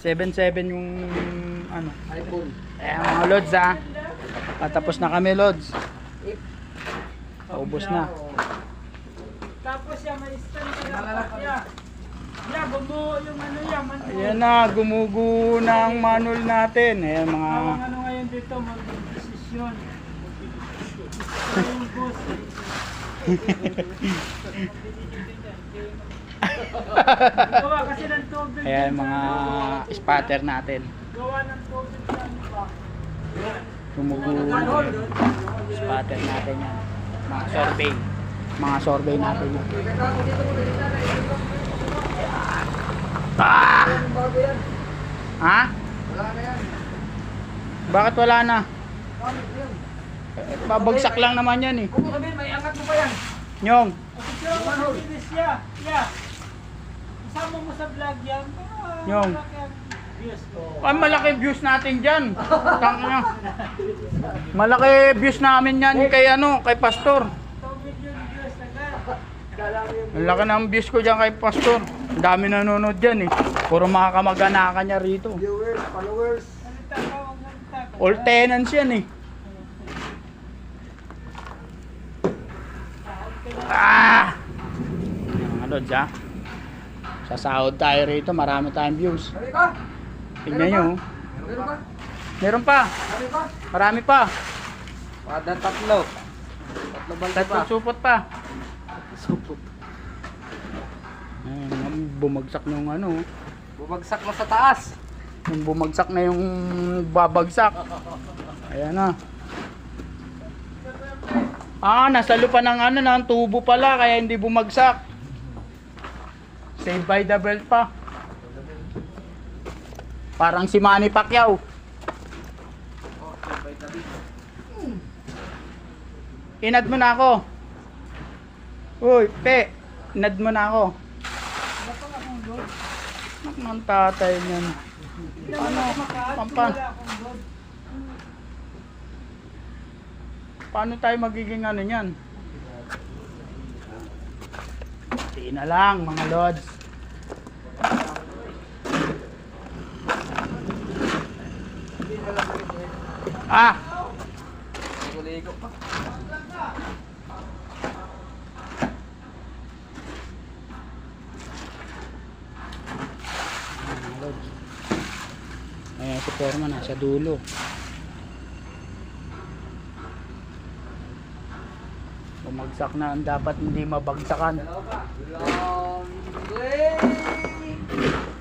7.7 yung ano. iPhone. Ayan mga lods ha. Patapos na kami lods. Paubos na. Tapos yan, may stand ka lang. Yeah, bumuo yung ano yan. Ayan na, gumugo na ang manual natin. Ayan mga... Ang ano ngayon dito, mag-desisyon. Yung boss. Gawa kasi ng tubig. Ayan mga spatter natin. Gawa ng tubig yan pa. Gumugo na yun. Spatter natin yan. Mga survey. Mga survey natin yan. Ah! Ha? Wala na yan. Bakit wala na? Bakit yan? Babagsak lang naman yan eh. Kung sabihin, may angat mo pa yan. Nyong. Picture mo sa bilis ya. Yeah. Isama mo sa vlog yan. Yung. Malaki ang views ko. Ay, malaki views natin dyan. Tangina. Malaki views namin yan kay ano, kay Pastor. Tubig yung views agad. Ang laki ng views ko dyan kay Pastor. Ang dami nanonood dyan eh. Puro mga kamag-anakan niya rito. Viewers, followers. Salita ka, huwag salita ka. All tenants yan eh. Ah! Mga lods ha. Sasahod tayo rito. Marami tayong views. Ano ka? Tingnan nyo. oh. Meron ba? Meron pa. Ano ba? Marami pa. Pada tatlo. Tatlo balde pa. Tatlong supot pa. Supot. Ayun, bumagsak nung ano. Bumagsak na sa taas. Yung bumagsak na yung babagsak. Ayan na. Ah, nasa lupa ng ano, ng tubo pala, kaya hindi bumagsak. Saved by the belt pa. Parang si Manny Pacquiao. Inad mo na ako. Uy, pe. Inad mo na ako. Nak ng tatay niyan. Ano? Pampan. Paano tayo magiging ano niyan? Tiin na lang mga lods. Ah! Ligo pa. Mga lods. Ayan si Foreman nasa dulo. Bumagsak na ang dapat hindi mabagsakan. Long way.